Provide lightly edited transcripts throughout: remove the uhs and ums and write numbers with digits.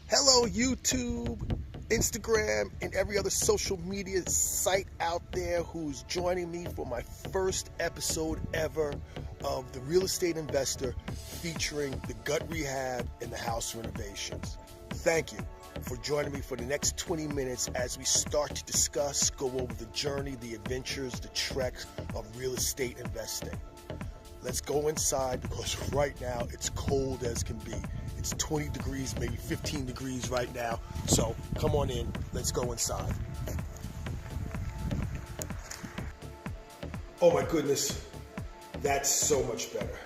Hello, YouTube, Instagram, and every other social media site out there who's joining me for my first episode ever of The Real Estate Investor featuring the gut rehab and the house renovations. Thank you for joining me for the next 20 minutes as we start to discuss, go over the journey, the adventures, the treks of real estate investing. Let's go inside because right now it's cold as can be. It's 20 degrees, maybe 15 degrees right now. So come on in, let's go inside. Oh my goodness, that's so much better.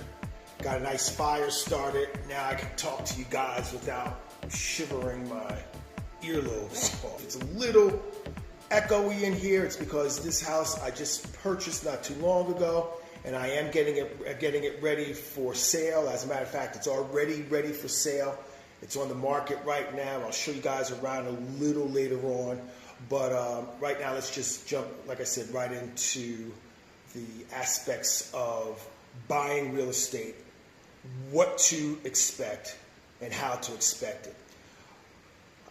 Got a nice fire started. Now I can talk to you guys without shivering my earlobes off. It's a little echoey in here. It's because this house I just purchased not too long ago, and I am getting it ready for sale. As a matter of fact, it's already ready for sale. It's on the market right now. I'll show you guys around a little later on. But right now, let's just jump, like I said, right into the aspects of buying real estate, what to expect, and how to expect it.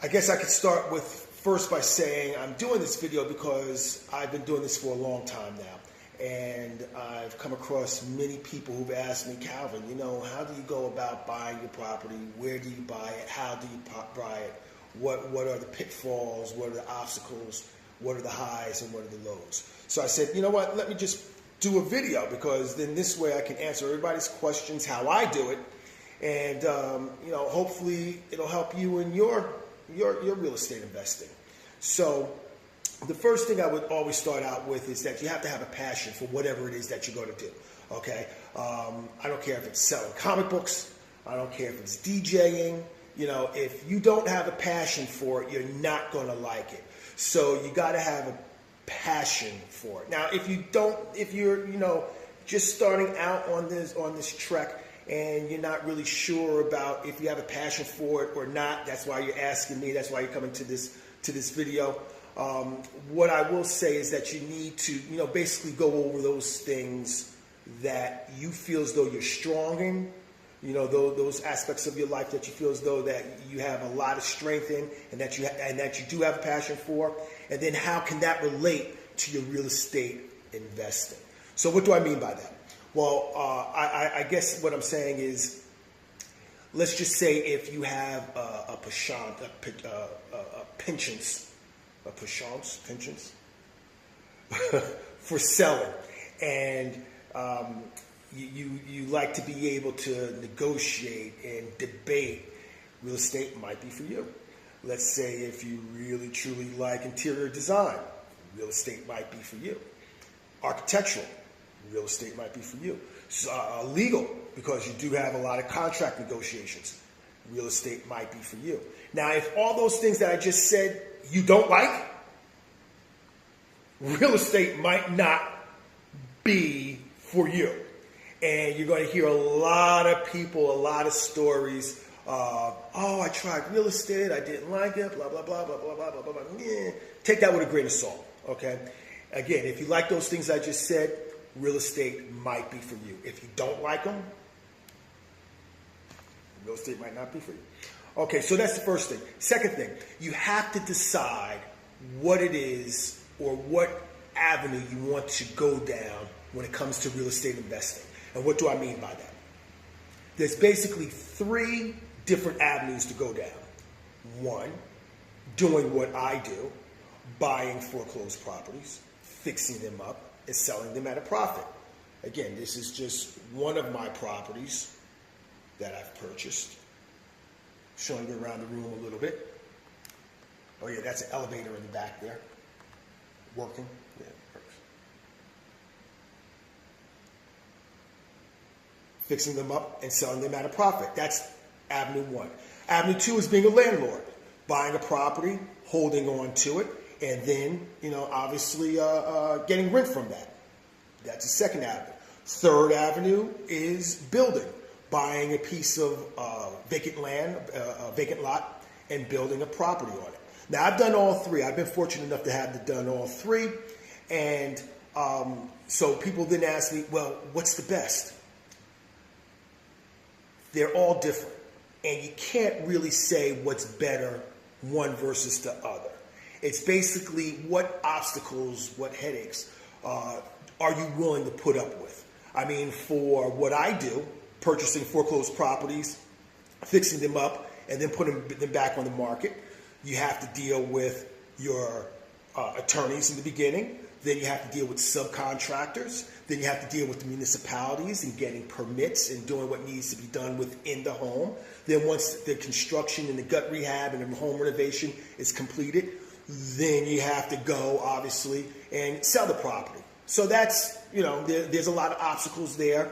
I guess I could start with first by saying I'm doing this video because I've been doing this for a long time now. And I've come across many people who've asked me, Calvin, how do you go about buying your property? Where do you buy it? How do you buy it? What are the pitfalls? What are the obstacles? What are the highs and what are the lows? So I said, you know what, let me just do a video, because then this way I can answer everybody's questions, how I do it. And, hopefully it'll help you in your real estate investing. So the first thing I would always start out with is that you have to have a passion for whatever it is that you're going to do, okay? I don't care if it's selling comic books. I don't care if it's DJing. If you don't have a passion for it, you're not going to like it. So you got to have a passion for it. Now, if you're, just starting out on this trek and you're not really sure about if you have a passion for it or not, that's why you're asking me. That's why you're coming to this video. What I will say is that you need to, basically go over those things that you feel as though you're strong in, those aspects of your life that you feel as though that you have a lot of strength in, and that you do have a passion for, and then how can that relate to your real estate investing? So what do I mean by that? Well, I guess what I'm saying is, let's just say if you have a penchant for selling, and you like to be able to negotiate and debate, real estate might be for you. Let's say if you really truly like interior design, real estate might be for you. Architectural, real estate might be for you. Legal, because you do have a lot of contract negotiations, real estate might be for you. Now, if all those things that I just said you don't like, real estate might not be for you. And you're going to hear a lot of people, a lot of stories. Oh, I tried real estate, I didn't like it, blah, blah, blah, blah, blah, blah, blah, blah, blah. Yeah. Take that with a grain of salt, okay? Again, if you like those things I just said, real estate might be for you. If you don't like them, real estate might not be for you. Okay, so that's the first thing. Second thing, you have to decide what it is or what avenue you want to go down when it comes to real estate investing. And what do I mean by that? There's basically 3 different avenues to go down. 1, doing what I do, buying foreclosed properties, fixing them up, and selling them at a profit. Again, this is just one of my properties that I've purchased. Showing you around the room a little bit. Oh yeah, that's an elevator in the back there. Working. Yeah, perfect. Fixing them up and selling them at a profit. That's avenue 1. Avenue 2 is being a landlord. Buying a property, holding on to it, and then, obviously getting rent from that. That's the second avenue. Third avenue is building. Buying a piece of vacant land, a vacant lot, and building a property on it. Now, I've done all 3. I've been fortunate enough to have done all 3. And so people then ask me, well, what's the best? they're all different. And you can't really say what's better one versus the other. It's basically what obstacles, what headaches are you willing to put up with? I mean, for what I do, purchasing foreclosed properties, fixing them up, and then putting them back on the market, you have to deal with your attorneys in the beginning. Then you have to deal with subcontractors. Then you have to deal with the municipalities and getting permits and doing what needs to be done within the home. Then once the construction and the gut rehab and the home renovation is completed, then you have to go, obviously, and sell the property. So that's, there's a lot of obstacles there.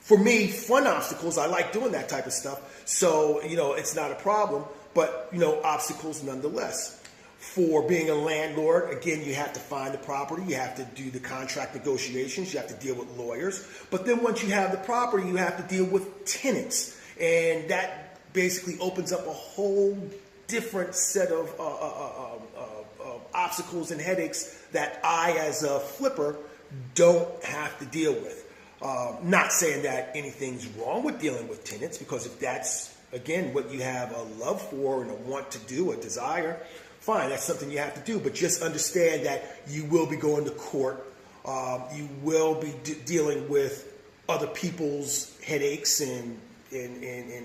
For me, fun obstacles, I like doing that type of stuff. So, it's not a problem, but, obstacles nonetheless. For being a landlord, again, you have to find the property. You have to do the contract negotiations. You have to deal with lawyers. But then once you have the property, you have to deal with tenants. And that basically opens up a whole different set of obstacles and headaches that I, as a flipper, don't have to deal with. Not saying that anything's wrong with dealing with tenants, because if that's, again, what you have a love for and a want to do, a desire, fine, that's something you have to do. But just understand that you will be going to court. You will be dealing with other people's headaches and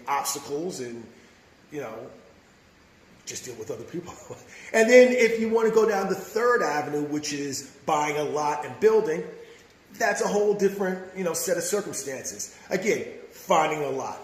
obstacles, and, just deal with other people. And then if you want to go down the third avenue, which is buying a lot and building, that's a whole different, set of circumstances. Again, finding a lot,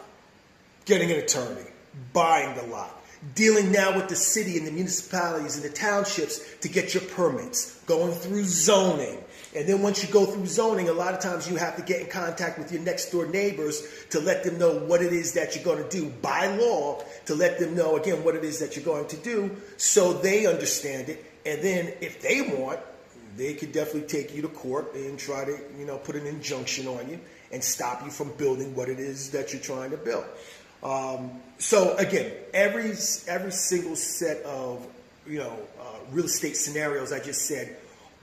getting an attorney, buying the lot, dealing now with the city and the municipalities and the townships to get your permits, going through zoning. And then once you go through zoning, a lot of times you have to get in contact with your next door neighbors to let them know what it is that you're going to do by law, to let them know, again, what it is that you're going to do so they understand it. And then if they want, they could definitely take you to court and try to, put an injunction on you and stop you from building what it is that you're trying to build. So again, every single set of, real estate scenarios I just said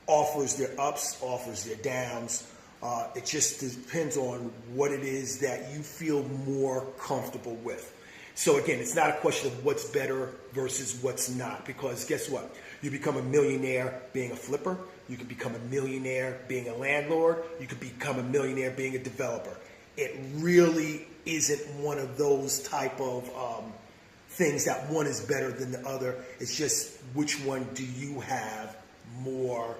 offers their ups, offers their downs. It just depends on what it is that you feel more comfortable with. So again, it's not a question of what's better versus what's not, because guess what? You become a millionaire being a flipper. You can become a millionaire being a landlord. You could become a millionaire being a developer. It really isn't one of those type of things that one is better than the other. It's just which one do you have more,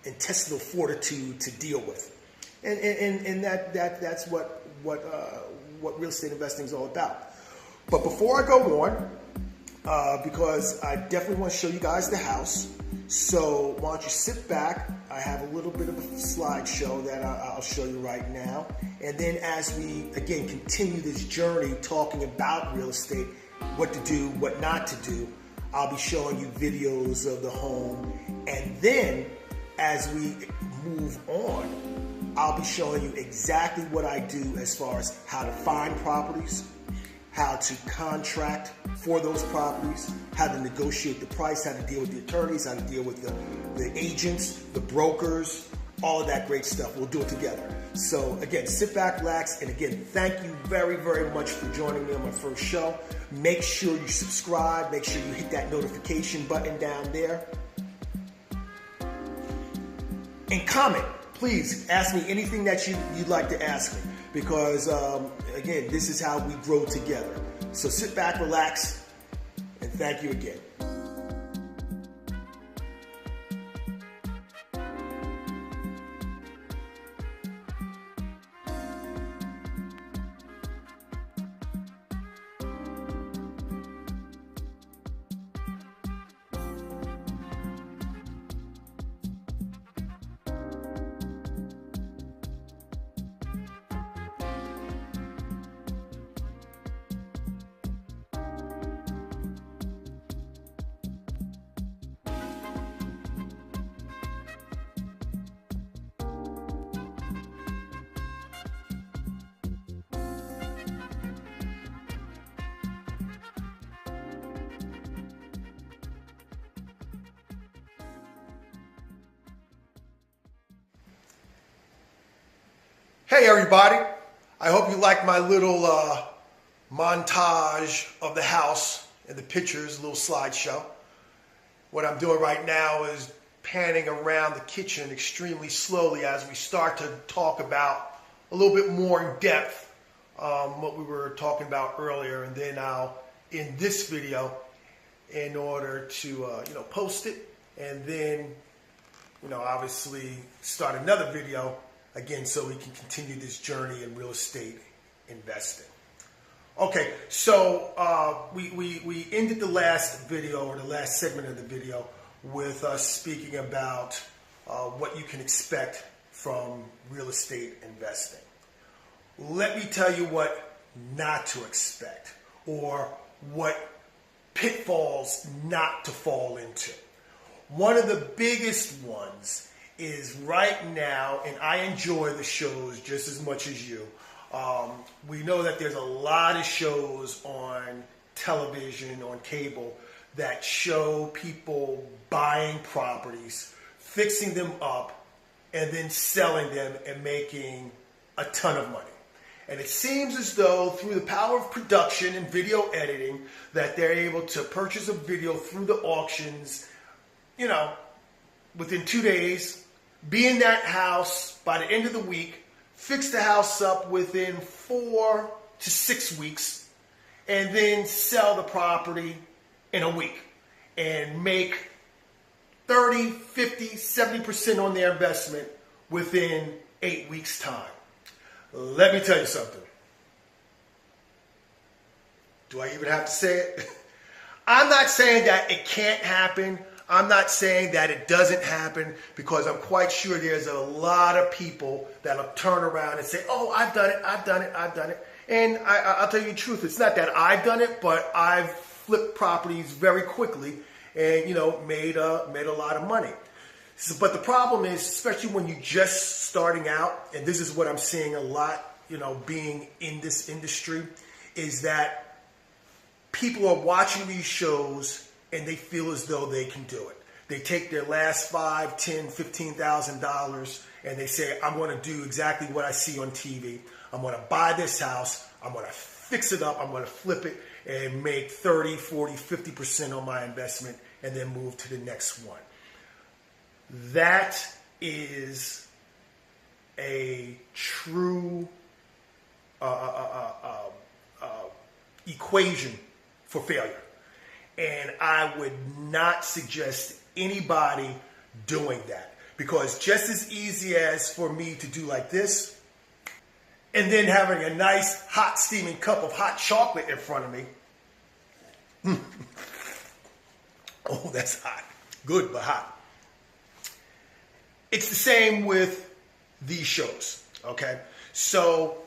intestinal fortitude to deal with, and that's what real estate investing is all about. But before I go on, because I definitely want to show you guys the house, so why don't you sit back? I have a little bit of a slideshow that I'll show you right now, and then as we again continue this journey talking about real estate, what to do, what not to do, I'll be showing you videos of the home, and then as we move on, I'll be showing you exactly what I do as far as how to find properties, how to contract for those properties, how to negotiate the price, how to deal with the attorneys, how to deal with the agents, the brokers, all of that great stuff. We'll do it together. So again, sit back, relax, and again, thank you very, very much for joining me on my first show. Make sure you subscribe, make sure you hit that notification button down there. And comment, please ask me anything that you'd like to ask me, because again, this is how we grow together. So sit back, relax, and thank you again. Hey everybody, I hope you like my little montage of the house and the pictures, a little slideshow. What I'm doing right now is panning around the kitchen extremely slowly as we start to talk about a little bit more in depth what we were talking about earlier, and then I'll end this video in order to post it, and then obviously start another video again so we can continue this journey in real estate investing. Okay, so we ended the last video, or the last segment of the video, with us speaking about what you can expect from real estate investing. Let me tell you what not to expect, or what pitfalls not to fall into. One of the biggest ones is right now, and I enjoy the shows just as much as you. We know that there's a lot of shows on television, on cable, that show people buying properties, fixing them up, and then selling them and making a ton of money. And it seems as though through the power of production and video editing that they're able to purchase a video through the auctions, within 2 days, be in that house by the end of the week, fix the house up within 4 to 6 weeks, and then sell the property in a week and make 30, 50, 70% on their investment within 8 weeks' time. Let me tell you something. Do I even have to say it? I'm not saying that it can't happen. I'm not saying that it doesn't happen, because I'm quite sure there's a lot of people that'll turn around and say, oh, I've done it. And I'll tell you the truth. It's not that I've done it, but I've flipped properties very quickly and, made a lot of money. So, but the problem is, especially when you're just starting out, and this is what I'm seeing a lot, being in this industry, is that people are watching these shows and they feel as though they can do it. They take their last $5,000, $10,000, $15,000 and they say, I'm going to do exactly what I see on TV. I'm going to buy this house. I'm going to fix it up. I'm going to flip it and make 30, 40, 50% on my investment, and then move to the next one. That is a true equation for failure. And I would not suggest anybody doing that, because just as easy as for me to do like this, and then having a nice hot steaming cup of hot chocolate in front of me. Oh, that's hot. Good, but hot. It's the same with these shows, okay? So,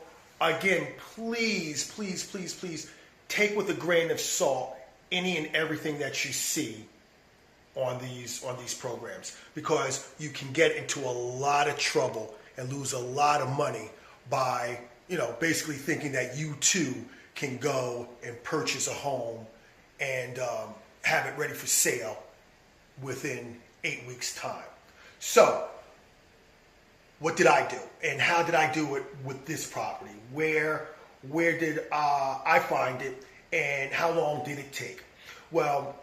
again, please, please, please, please take with a grain of salt any and everything that you see on these programs, because you can get into a lot of trouble and lose a lot of money by, basically thinking that you too can go and purchase a home and have it ready for sale within 8 weeks' time. So, what did I do, and how did I do it with this property? Where did I find it, and how long did it take? Well,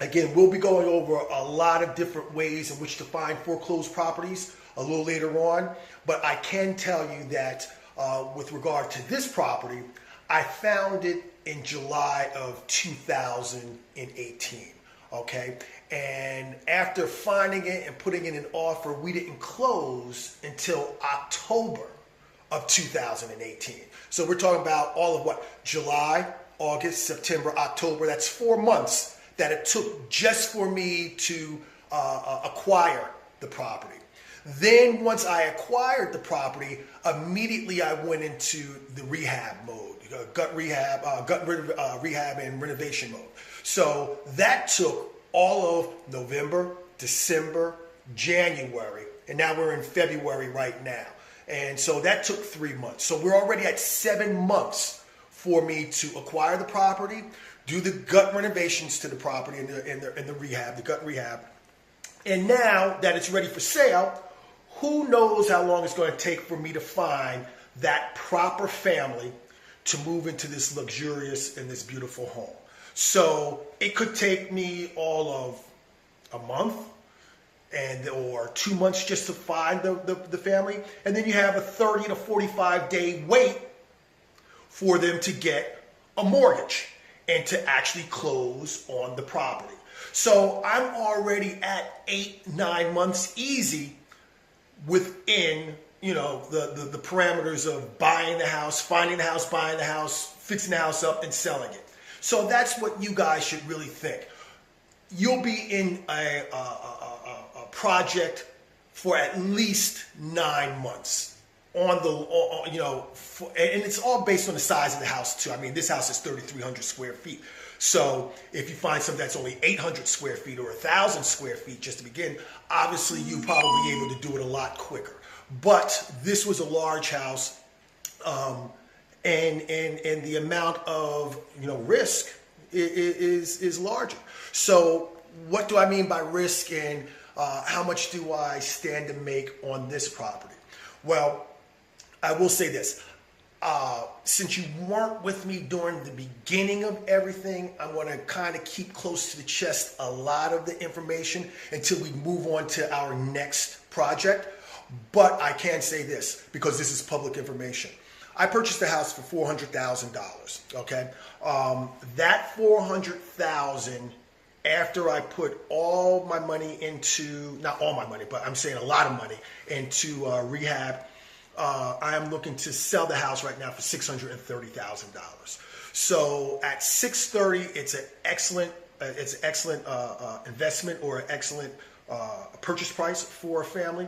again, we'll be going over a lot of different ways in which to find foreclosed properties a little later on, but I can tell you that with regard to this property, I found it in July of 2018, okay? And after finding it and putting in an offer, we didn't close until October of 2018. So we're talking about all of what? July, August, September, October. That's 4 months that it took just for me to acquire the property. Then once I acquired the property, immediately I went into the rehab mode, rehab and renovation mode. So that took all of November, December, January, and now we're in February right now. And so that took 3 months. So we're already at 7 months for me to acquire the property, do the gut renovations to the property and the rehab, the gut rehab. And now that it's ready for sale, who knows how long it's going to take for me to find that proper family to move into this luxurious and this beautiful home. So it could take me all of a month or 2 months just to find the family. And then you have a 30 to 45 day wait for them to get a mortgage and to actually close on the property. So I'm already at 8-9 months easy within, you know, the parameters of buying the house, finding the house, buying the house, fixing the house up, and selling it. So that's what you guys should really think. You'll be in a project for at least 9 months on the, you know, and it's all based on the size of the house too. I mean, this house is 3,300 square feet. So if you find something that's only 800 square feet or 1,000 square feet just to begin, obviously you probably be able to do it a lot quicker. But this was a large house, and the amount of, you know, risk is larger. So what do I mean by risk, and how much do I stand to make on this property? Well, I will say this. Since you weren't with me during the beginning of everything, I'm going to kind of keep close to the chest a lot of the information until we move on to our next project. But I can say this, because this is public information. I purchased the house for $400,000, okay? That $400,000, after I put all my money into, not all my money, but I'm saying a lot of money into rehab, I am looking to sell the house right now for $630,000. So at $630,000, it's an excellent investment, or an excellent purchase price for a family,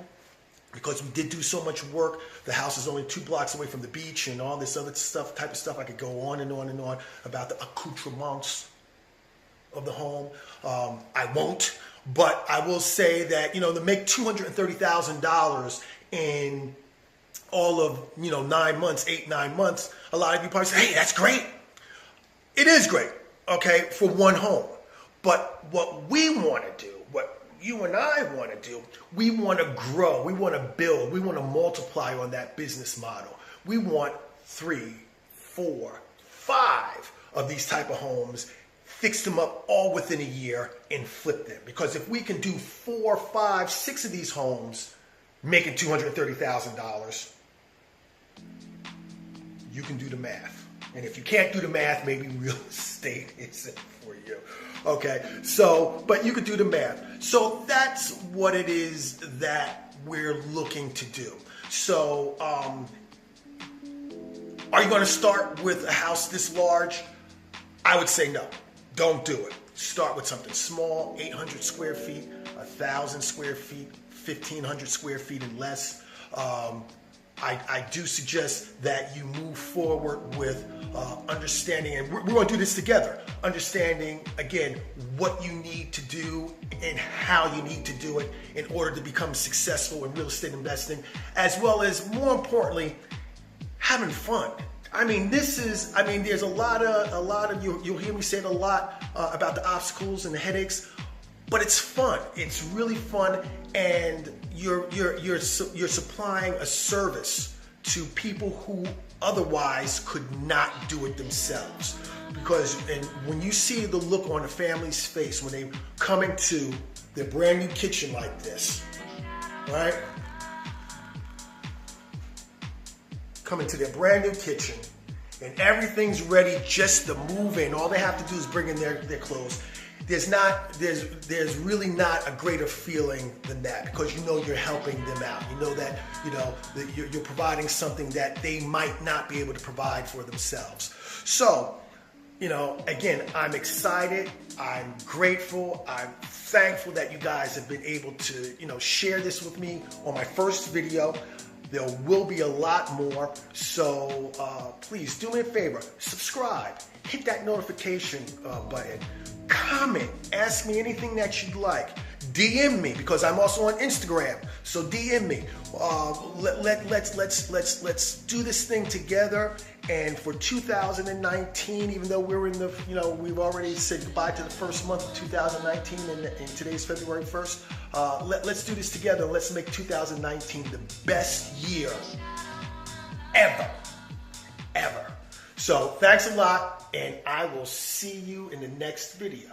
because we did do so much work. The house is only 2 blocks away from the beach and all this other type of stuff. I could go on and on and on about the accoutrements of the home. I won't, but I will say that, you know, to make $230,000 in all of, you know, 9 months, 8-9 months, a lot of you probably say, hey, that's great. It is great, okay, for one home. But what we want to do, what you and I want to do, we want to grow, we want to build, we want to multiply on that business model. We want 3, 4, 5 of these type of homes, fix them up all within a year and flip them. Because if we can do 4, 5, 6 of these homes, making $230,000, you can do the math. And if you can't do the math, maybe real estate isn't for you. Okay, so, but you could do the math. So that's what it is that we're looking to do. So, are you going to start with a house this large? I would say no. Don't do it. Start with something small, 800 square feet, 1,000 square feet, 1,500 square feet and less. I do suggest that you move forward with understanding, and we're going to do this together, understanding, again, what you need to do and how you need to do it in order to become successful in real estate investing, as well as, more importantly, having fun. I mean, there's a lot of you'll hear me say it a lot about the obstacles and the headaches, but it's fun. It's really fun, and you're supplying a service to people who otherwise could not do it themselves. Because when you see the look on a family's face when they come into their brand new kitchen like this, right? Come into their brand new kitchen and everything's ready just to move in. All they have to do is bring in their clothes. There's really not a greater feeling than that, because you know you're helping them out. You know that you're providing something that they might not be able to provide for themselves. So, again, I'm excited. I'm grateful. I'm thankful that you guys have been able to, share this with me on my first video. There will be a lot more. So please do me a favor. Subscribe. Hit that notification button. Comment. Ask me anything that you'd like. DM me, because I'm also on Instagram. So DM me. Let's do this thing together. And for 2019, even though we're in the, we've already said goodbye to the first month of 2019, and today's February 1st. Let's do this together. Let's make 2019 the best year ever. Ever. So thanks a lot, and I will see you in the next video.